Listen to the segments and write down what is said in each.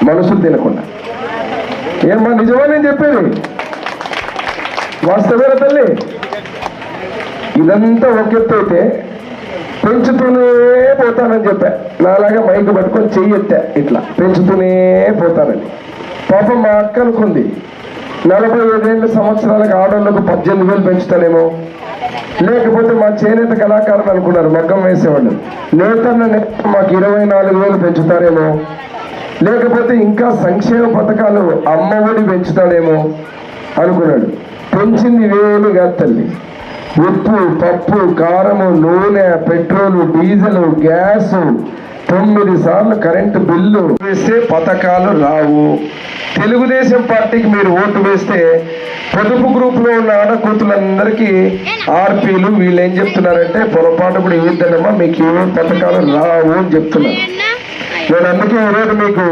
మనుషులు తినకుండా ఏమన్నా నిజమా నేను చెప్పేది వాస్తవేనా తల్లి? ఇదంతా ఒక ఎత్తు అయితే పెంచుతూనే పోతానని చెప్పా. నాలాగా మైకు పట్టుకొని చెయ్యెత్తా ఇట్లా పెంచుతూనే పోతానని. పాపం మా అక్క అనుకుంది 45 సంవత్సరాలకు ఆడవాళ్ళకు 18,000 పెంచుతానేమో, లేకపోతే మా చేనేత కళాకారులు అనుకున్నారు మగ్గం వేసేవాళ్ళు నేతన్న మాకు 24,000 పెంచుతారేమో, లేకపోతే ఇంకా సంక్షేమ పథకాలు అమ్మఒడి పెంచుతాడేమో అనుకున్నాడు. పెంచింది వేలు కాదు తల్లి. ఉప్పు, పప్పు, కారము, నూనె, పెట్రోలు, డీజిల్, గ్యాసు, 9 సార్లు కరెంటు బిల్లు వేస్తే పథకాలు రావు. తెలుగుదేశం పార్టీకి మీరు ఓటు వేస్తే పొదుపు గ్రూపులో ఉన్న ఆడకూతులందరికీ ఆర్పీలు వీళ్ళు ఏం చెప్తున్నారంటే పొరపాటు కూడా ఏదమ్మా మీకు ఏమేమి పథకాలు రావు అని చెప్తున్నారు. నేను అందుకే ఈరోజు మీకు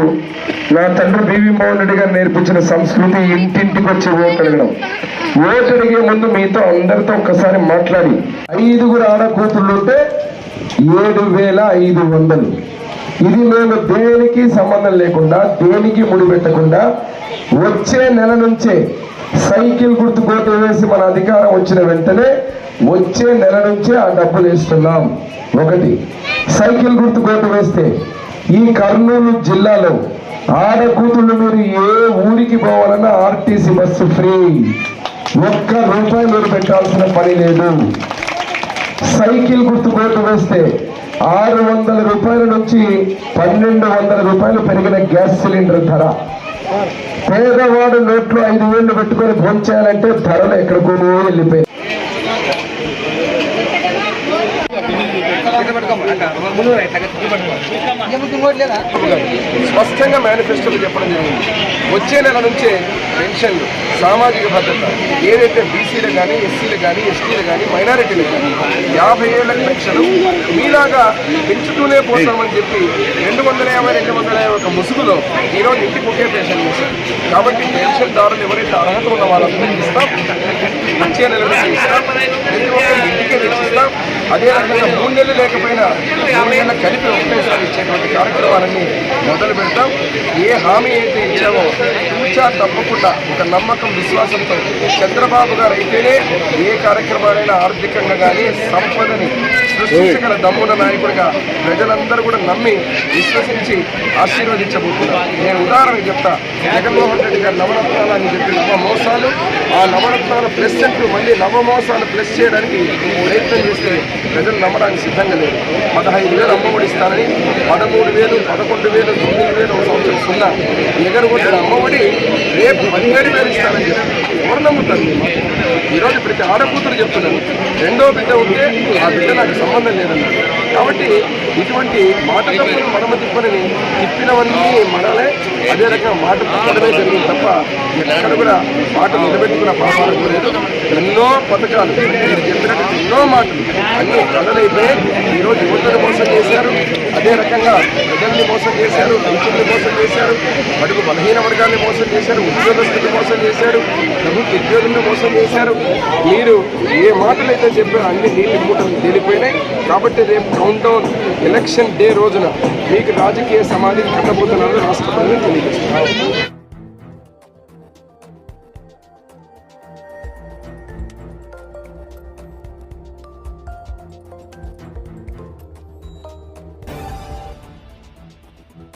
నా తండ్రి బివి మోహన్ రెడ్డి గారు నేర్పించిన సంస్కృతి ఇంటింటికి వచ్చి ఓటు అడగడం. ఓటు అడిగే ముందు మీతో అందరితో ఒక్కసారి మాట్లాడి 5 ఆడకూతుళ్ళు ఉంటే 7,500. ఇది మేము దేనికి సంబంధం లేకుండా దేనికి ముడిపెట్టకుండా వచ్చే నెల నుంచే సైకిల్ గుర్తు కోటు వేసి మన అధికారం వచ్చిన వెంటనే వచ్చే నెల నుంచే ఆ డబ్బులు వేస్తున్నాం. 1 సైకిల్ గుర్తు కోటు వేస్తే ఈ కర్నూలు జిల్లాలో ఆడకూతుళ్ళు మీరు ఏ ఊరికి పోవాలన్నా ఆర్టీసీ బస్సు ఫ్రీ. ₹1 మీరు పెట్టాల్సిన పని లేదు. సైకిల్ గుర్తు కోటు వేస్తే 600 రూపాయల నుంచి 1,200 రూపాయలు పెరిగిన గ్యాస్ సిలిండర్ ధర. పేదవాడు నోట్లో 5,000 పెట్టుకొని భోంచేయాలంటే ధరలు ఎక్కడికో వెళ్ళిపోయాయి. స్పష్టంగా మేనిఫెస్టోలో చెప్పడం జరిగింది. వచ్చే నెల నుంచే పెన్షన్లు, సామాజిక భద్రత ఏదైతే బీసీలకు కానీ, ఎస్సీలకు కానీ, ఎస్టీలకు కానీ, మైనారిటీలకు కానీ 50 ఏళ్ల పెన్షన్ మీలాగా పెంచుతూనే పోతామని చెప్పి 250 ముసుగులో ఈరోజు ఇంటికి ఒకే పెన్షన్ చేశారు. కాబట్టి పెన్షన్దారులు ఎవరైతే అర్హత ఉన్న వాళ్ళందరికీ ఇస్తాం. వచ్చే నెల నుంచి ఇస్తాం. ఇంటికే తెచ్చిస్తాం. అదే రకంగా 3 నెలలు లేకపోయినా 3 నెలలు కలిపి ఒకేసారి ఇచ్చేటువంటి కార్యక్రమాలన్నీ మొదలు పెడతాం. ఏ హామీ అయితే ఇచ్చామో తూచా తప్పకుండా ఒక నమ్మకం, విశ్వాసంతో చంద్రబాబు గారు అయితేనే ఏ కార్యక్రమాలైనా ఆర్థికంగా కానీ సంపదని సృష్టించగల దమ్మున నాయకుడిగా ప్రజలందరూ కూడా నమ్మి విశ్వసించి ఆశీర్వదించబోతున్నారు. నేను ఉదాహరణకు చెప్తా. జగన్మోహన్ రెడ్డి గారు నవరత్నాలు అని చెప్పి నవమోసాలు, ఆ నవరత్నాలు ప్లస్ అంటూ మళ్ళీ నవమోసాలు ప్లస్ చేయడానికి ప్రయత్నం చేస్తే ప్రజలు నమ్మడానికి సిద్ధంగా లేదు. 15,000 అమ్మఒడి ఇస్తానని 13,000, 11,000, 9,000 ఒక సంవత్సరం సున్నా ఎగరగొట్టిన అమ్మఒడి రేపు 17,000 ఇస్తానని చెప్పి ఎవరు నమ్ముతారు? ఈరోజు ప్రతి ఆడకూతురు చెప్తున్నాను, 2వ బిడ్డ ఉంటే ఆ బిడ్డ నాకు సంబంధం లేదన్నారు. కాబట్టి ఇటువంటి మాట తప్పులు మడమ తిప్పని తిప్పినవన్నీ మనలే. అదే రకంగా మాట తప్పడమే జరిగింది తప్ప ఎక్కడ కూడా మాట నిలబెట్టుకున్న పాపాలు లేదు. ఎన్నో పథకాలు మీరు చెప్పినట్టు ఎన్నో మాటలు అన్నీ కథలైపోయి ఈరోజు యువతను మోసం చేశారు. అదే రకంగా ప్రజల్ని మోసం చేశారు, రైతుల్ని మోసం చేశారు, బడుగు బలహీన వర్గాన్ని మోసం చేశారు, ఉద్యోగస్తుల్ని మోసం చేశారు, ప్రభుత్వ ఉద్యోగుల్ని మోసం చేశారు. మీరు ఏ మాటలైతే చెప్పారో అన్ని నీళ్ళు మూటలు తేలిపోయినాయి. కాబట్టి రేపు కౌంట్ డౌన్ ఎలక్షన్ డే రోజున మీకు రాజకీయ సమాధి కట్టబోతున్నారు రాష్ట్ర ప్రజలు తెలియజేస్తున్నారు.